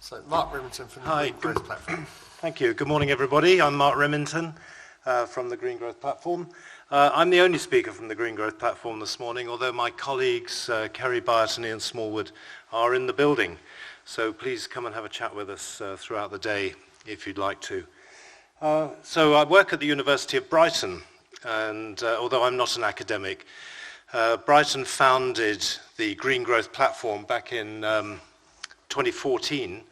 So, Mark Riminton from the Green Growth Platform. Thank you. Good morning, everybody. I'm Mark Riminton from the Green Growth Platform. I'm the only speaker from the Green Growth Platform this morning, although my colleagues, Kerry Byert and Ian Smallwood, are in the building. So please come and have a chat with us throughout the day if you'd like to. So I work at the University of Brighton, and although I'm not an academic, Brighton founded the Green Growth Platform back in 2014.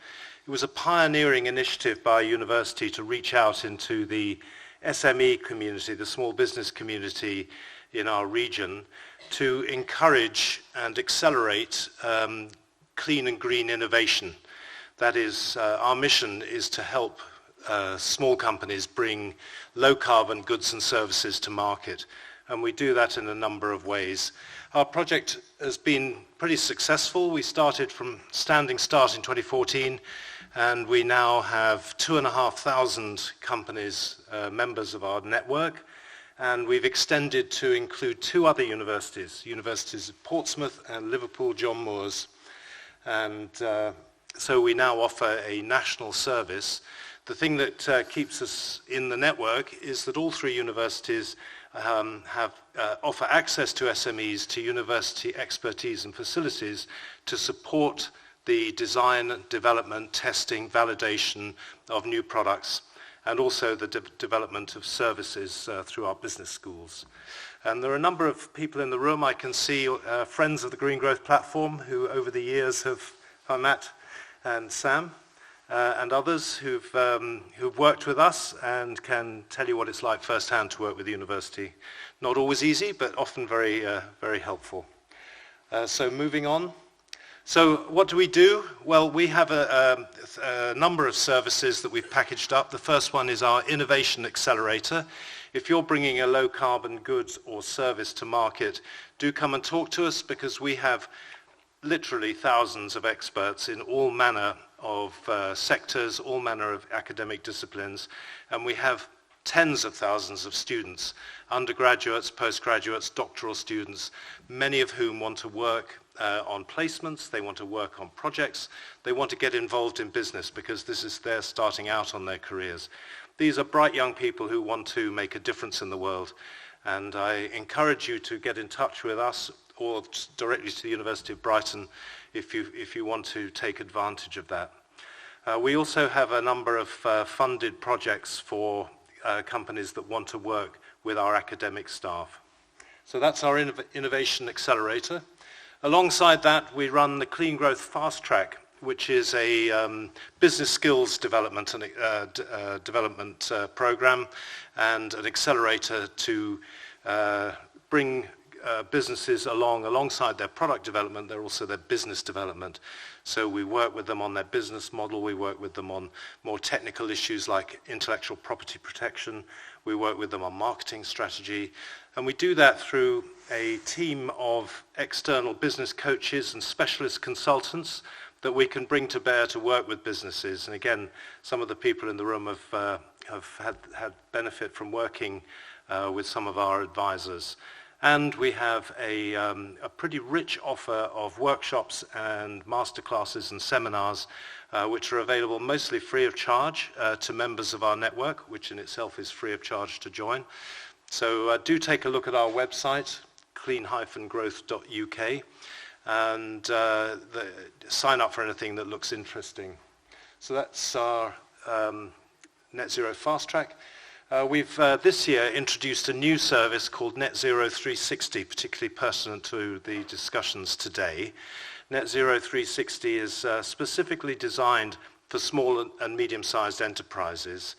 It was a pioneering initiative by a university to reach out into the SME community, the small business community in our region, to encourage and accelerate clean and green innovation. That is, our mission is to help small companies bring low carbon goods and services to market. And we do that in a number of ways. Our project has been pretty successful. We started from standing start in 2014, and we now have 2,500 companies, members of our network, and we've extended to include two other universities of Portsmouth and Liverpool John Moores. And so we now offer a national service. The thing that keeps us in the network is that all three universities offer access to SMEs, to university expertise and facilities to support the design, development, testing, validation of new products, and also the development of services through our business schools. And there are a number of people in the room. I can see friends of the Green Growth Platform who over the years have, Matt and Sam, and others who've worked with us and can tell you what it's like firsthand to work with the university. Not always easy, but often very, very helpful. So moving on. So what do we do? Well, we have a number of services that we've packaged up. The first one is our Innovation Accelerator. If you're bringing a low carbon goods or service to market, do come and talk to us, because we have literally thousands of experts in all manner of sectors, all manner of academic disciplines, and we have tens of thousands of students, undergraduates, postgraduates, doctoral students, many of whom want to work on placements, they want to work on projects, they want to get involved in business because this is their starting out on their careers. These are bright young people who want to make a difference in the world, and I encourage you to get in touch with us or directly to the University of Brighton if you want to take advantage of that. We also have a number of funded projects for companies that want to work with our academic staff. So that's our Innovation Accelerator. Alongside that, we run the Clean Growth Fast Track, which is a business skills development and development program and an accelerator to bring businesses alongside their product development. They're also their business development. So we work with them on their business model. We work with them on more technical issues like intellectual property protection. We work with them on marketing strategy. And we do that through a team of external business coaches and specialist consultants that we can bring to bear to work with businesses. And again, some of the people in the room have had benefit from working with some of our advisors. And we have a pretty rich offer of workshops and masterclasses and seminars which are available mostly free of charge to members of our network, which in itself is free of charge to join. So do take a look at our website, clean-growth.uk, and sign up for anything that looks interesting. So that's our Net Zero Fast Track. We've this year introduced a new service called Net Zero 360, particularly pertinent to the discussions today. Net Zero 360 is specifically designed for small and medium-sized enterprises.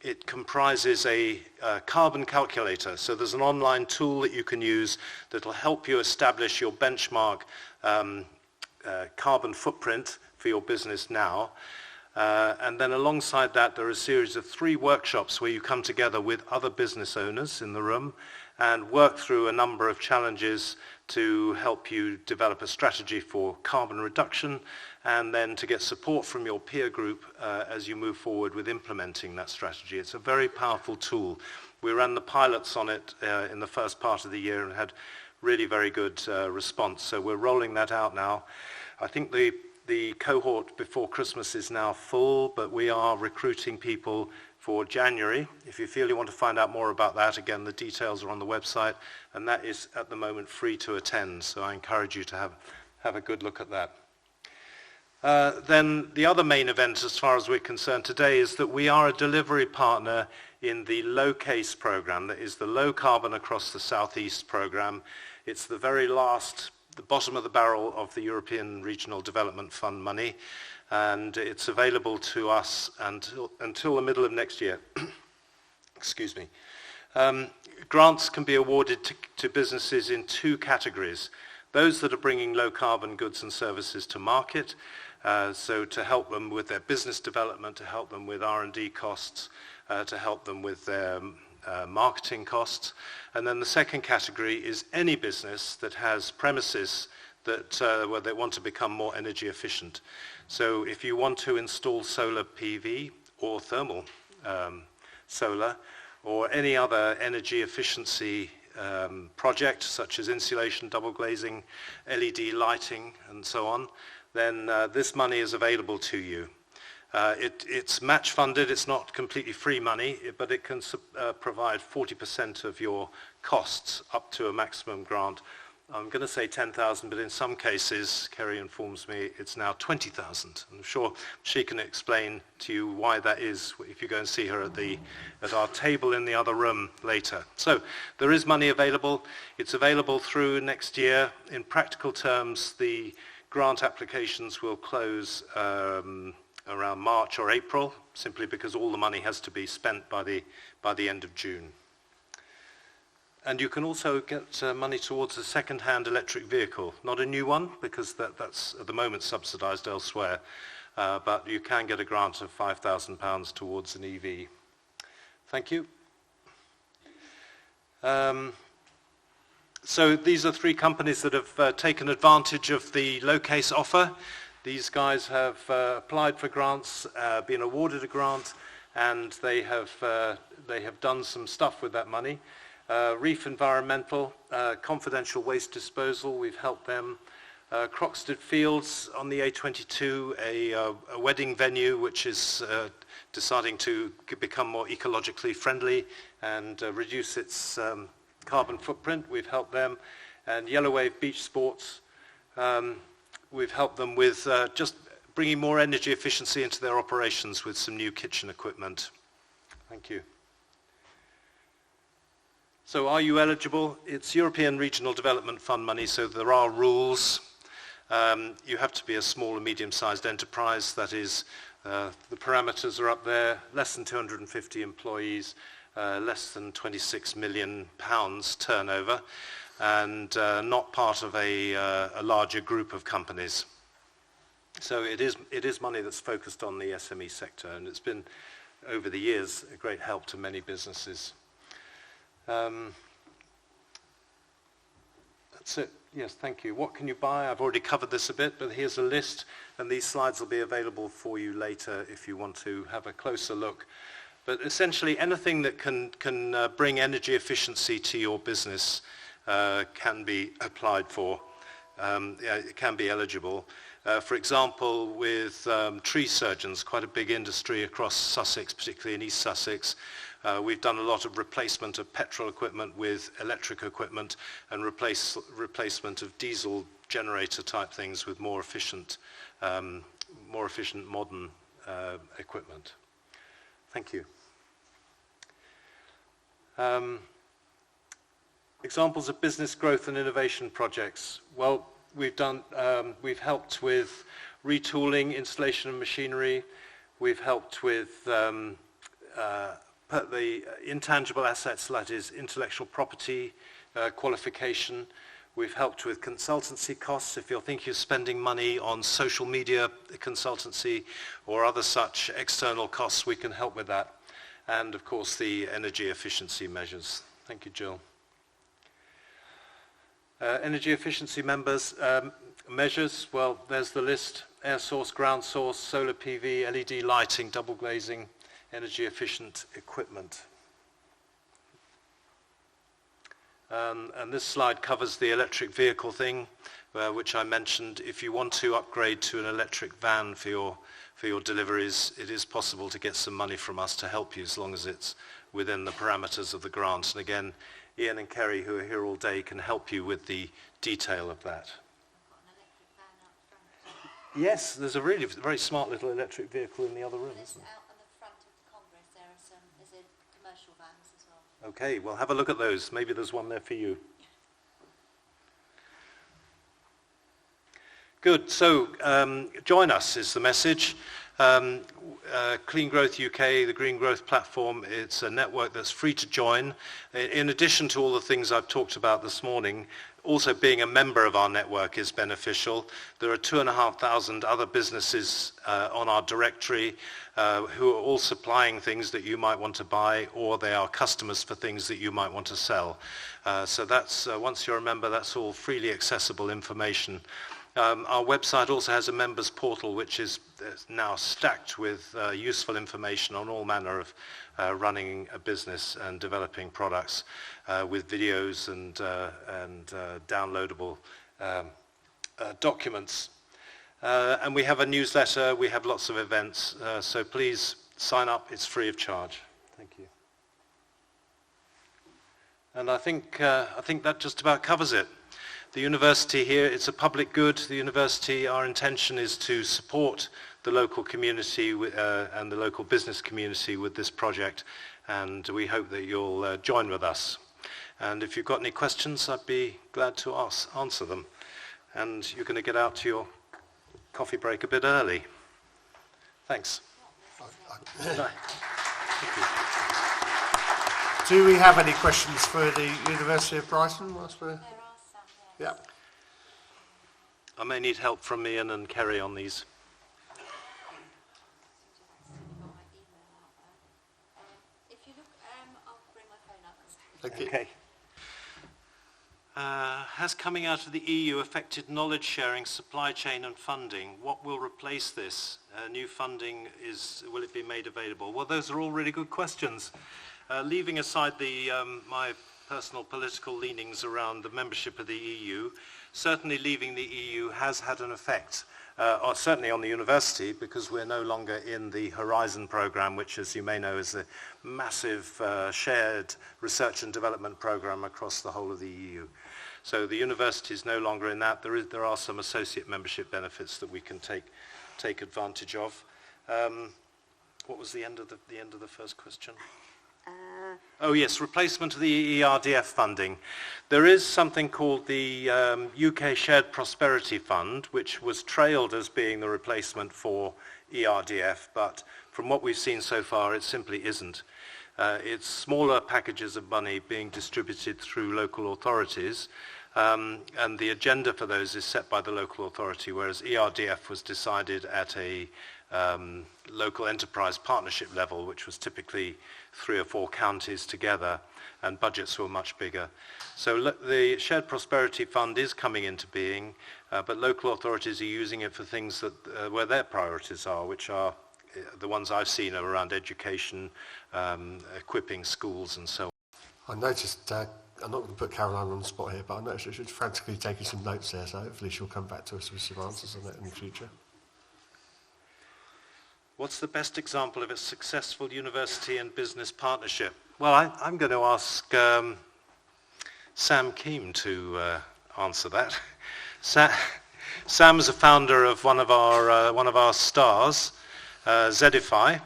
It comprises a carbon calculator. So there's an online tool that you can use that will help you establish your benchmark carbon footprint for your business now. And then alongside that, there are a series of 3 workshops where you come together with other business owners in the room and work through a number of challenges to help you develop a strategy for carbon reduction, and then to get support from your peer group as you move forward with implementing that strategy. It's a very powerful tool. We ran the pilots on it in the first part of the year and had really very good response. So we're rolling that out now. I think the the cohort before Christmas is now full, but we are recruiting people for January. If you feel you want to find out more about that, again, the details are on the website, and that is at the moment free to attend, so I encourage you to have a good look at that. Then the other main event, as far as we're concerned today, is that we are a delivery partner in the LoCASE program, that is the Low Carbon Across the Southeast program. It's the very last, the bottom of the barrel of the European Regional Development Fund money, and it's available to us until the middle of next year. Excuse me. Grants can be awarded to businesses in two categories. Those that are bringing low carbon goods and services to market, so to help them with their business development, to help them with R&D costs, to help them with their marketing costs. And then the second category is any business that has premises that where they want to become more energy efficient. So if you want to install solar PV or thermal solar or any other energy efficiency project such as insulation, double glazing, LED lighting and so on, then this money is available to you. It's match funded, it's not completely free money, but it can provide 40% of your costs up to a maximum grant. I'm going to say 10,000, but in some cases, Kerry informs me, it's now 20,000. I'm sure she can explain to you why that is if you go and see her at our table in the other room later. So there is money available. It's available through next year. In practical terms, the grant applications will close around March or April, simply because all the money has to be spent by the end of June. And you can also get money towards a second-hand electric vehicle, not a new one, because that's at the moment subsidised elsewhere, but you can get a grant of £5,000 towards an EV. Thank you. So these are three companies that have taken advantage of the LoCASE offer. These guys have applied for grants, been awarded a grant, and they have done some stuff with that money. Reef Environmental, confidential waste disposal, we've helped them. Croxted Fields on the A22, a wedding venue which is deciding to become more ecologically friendly and reduce its carbon footprint, we've helped them. And Yellow Wave Beach Sports, we've helped them with just bringing more energy efficiency into their operations with some new kitchen equipment. Thank you. So are you eligible? It's European Regional Development Fund money, so there are rules. You have to be a small and medium-sized enterprise. That is, the parameters are up there. Less than 250 employees, less than £26 million turnover, and not part of a larger group of companies. So it is money that's focused on the SME sector, and it's been, over the years, a great help to many businesses. That's it. Yes, thank you. What can you buy? I've already covered this a bit, but here's a list, and these slides will be available for you later if you want to have a closer look. But essentially, anything that can bring energy efficiency to your business can be applied for. It can be eligible. For example, with tree surgeons, quite a big industry across Sussex, particularly in East Sussex. We've done a lot of replacement of petrol equipment with electric equipment and replacement of diesel generator type things with more efficient modern equipment. Thank you. Examples of business growth and innovation projects. Well, we've helped with retooling, installation of machinery. We've helped with the intangible assets, that is intellectual property qualification. We've helped with consultancy costs. If you're thinking of spending money on social media consultancy or other such external costs, we can help with that. And of course, the energy efficiency measures. Thank you, Jill. Energy efficiency measures, well, there's the list: air source, ground source, solar PV, LED lighting, double glazing, energy efficient equipment. And this slide covers the electric vehicle thing, which I mentioned. If you want to upgrade to an electric van for your deliveries, it is possible to get some money from us to help you as long as it's within the parameters of the grant. And again, Ian and Kerry, who are here all day, can help you with the detail of that. Yes, there's a really very smart little electric vehicle in the other room, isn't there? Out on the front of the Congress there is a commercial vans as well. Okay, well have a look at those. Maybe there's one there for you. Good, so join us is the message. Clean Growth UK, the Green Growth Platform, it's a network that's free to join. In addition to all the things I've talked about this morning, also being a member of our network is beneficial. There are 2,500 other businesses on our directory who are all supplying things that you might want to buy, or they are customers for things that you might want to sell. So that's, once you're a member, that's all freely accessible information. Our website also has a members portal which is now stacked with useful information on all manner of running a business and developing products with videos and downloadable documents. And we have a newsletter, we have lots of events, so please sign up, it's free of charge. Thank you. And I think that just about covers it. The university here, it's a public good. The university, our intention is to support the local community and the local business community with this project, and we hope that you'll join with us. And if you've got any questions, I'd be glad to answer them. And you're going to get out to your coffee break a bit early. Thanks. Thank you. Do we have any questions for the University of Brighton whilst we're... Yeah. I may need help from Ian and Kerry on these. If you look, I'll bring my phone up. Thank you. Okay. Has coming out of the EU affected knowledge sharing, supply chain and funding? What will replace this? New funding, will it be made available? Well, those are all really good questions. Leaving aside my personal political leanings around the membership of the EU, certainly leaving the EU has had an effect, certainly on the university, because we're no longer in the Horizon programme, which, as you may know, is a massive shared research and development programme across the whole of the EU. So the university is no longer in that. There are some associate membership benefits that we can take advantage of. What was the end of the first question? Oh yes, replacement of the ERDF funding. There is something called the UK Shared Prosperity Fund, which was trailed as being the replacement for ERDF, but from what we've seen so far, it simply isn't. It's smaller packages of money being distributed through local authorities, and the agenda for those is set by the local authority, whereas ERDF was decided at a local enterprise partnership level, which was typically 3 or 4 counties together, and budgets were much bigger. So the Shared Prosperity Fund is coming into being, but local authorities are using it for things that where their priorities are, which are the ones I've seen are around education, equipping schools and so on. I noticed, I'm not going to put Caroline on the spot here, but I noticed she's frantically taking some notes there, so hopefully she'll come back to us with some answers on it in the future. What's the best example of a successful university and business partnership? Well, I'm going to ask Sam Keem to answer that. Sam is a founder of one of our stars, Zedify.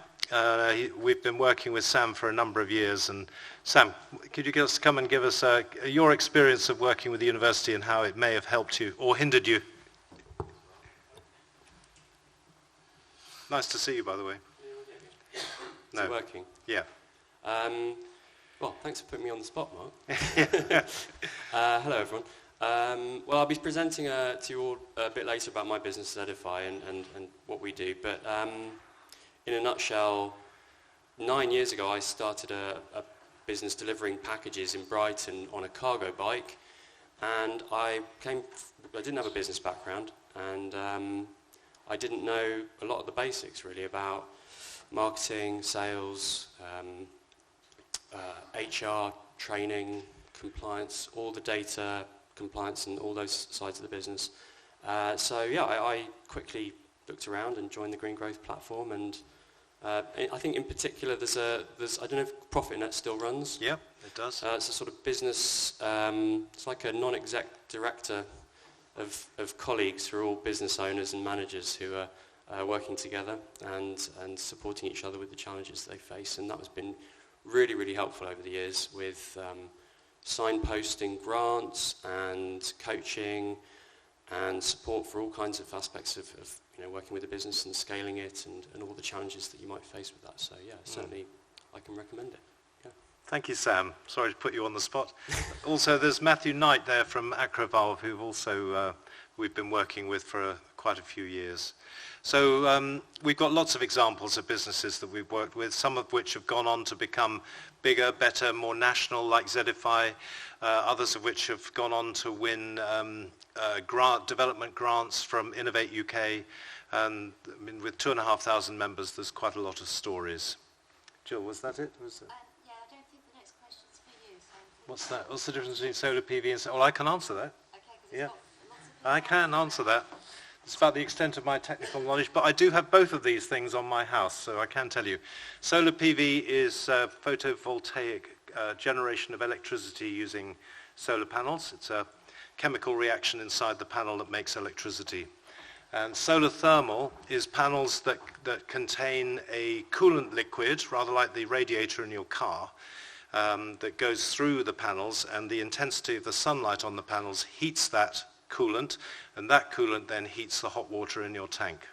We've been working with Sam for a number of years, and Sam, could you come and give us your experience of working with the university and how it may have helped you or hindered you? Nice to see you, by the way. Is it working? Yeah. Well, thanks for putting me on the spot, Mark. Hello, everyone. Well, I'll be presenting to you all a bit later about my business, Edify, and what we do. But in a nutshell, 9 years ago, I started a business delivering packages in Brighton on a cargo bike, and I didn't have a business background, and I didn't know a lot of the basics really about marketing, sales, HR, training, compliance, all the data, compliance and all those sides of the business. So yeah, I quickly looked around and joined the Green Growth platform, and I think in particular there's I don't know if ProfitNet still runs. Yeah, it does. It's a sort of business, it's like a non-exec director of colleagues who are all business owners and managers who are working together and supporting each other with the challenges they face, and that has been really, really helpful over the years with signposting grants and coaching and support for all kinds of aspects of working with a business and scaling it and all the challenges that you might face with that. So yeah, certainly I can recommend it. Yeah. Thank you, Sam. Sorry to put you on the spot. Also, there's Matthew Knight there from Acrovalve, who also we've been working with for quite a few years. So we've got lots of examples of businesses that we've worked with, some of which have gone on to become bigger, better, more national, like Zedify, others of which have gone on to win development grants from Innovate UK. And I mean, with 2,500 members, there's quite a lot of stories. Jill, was that it? Yeah, I don't think the next question's for you. So What's that? What's the difference between solar PV and solar? Well, I can answer that. okay, because Yeah. lots of people I can answer that. It's about the extent of my technical knowledge, but I do have both of these things on my house, so I can tell you. Solar PV is photovoltaic generation of electricity using solar panels. It's a chemical reaction inside the panel that makes electricity. And solar thermal is panels that contain a coolant liquid, rather like the radiator in your car, that goes through the panels, and the intensity of the sunlight on the panels heats that coolant, and that coolant then heats the hot water in your tank.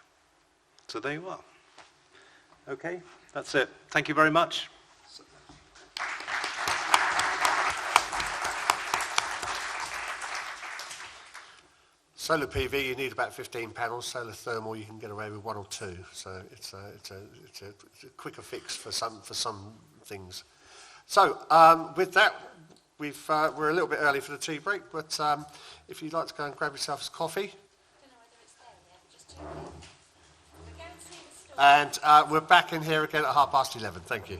So there you are. Okay, that's it. Thank you very much. Solar PV, you need about 15 panels. Solar thermal, you can get away with 1 or 2. So it's a quicker fix for some things. So with that, we're a little bit early for the tea break, but if you'd like to go and grab yourself a coffee. I don't know whether it's there yet, but just check it. We're going to see the store. And we're back in here again at 11:30. Thank you.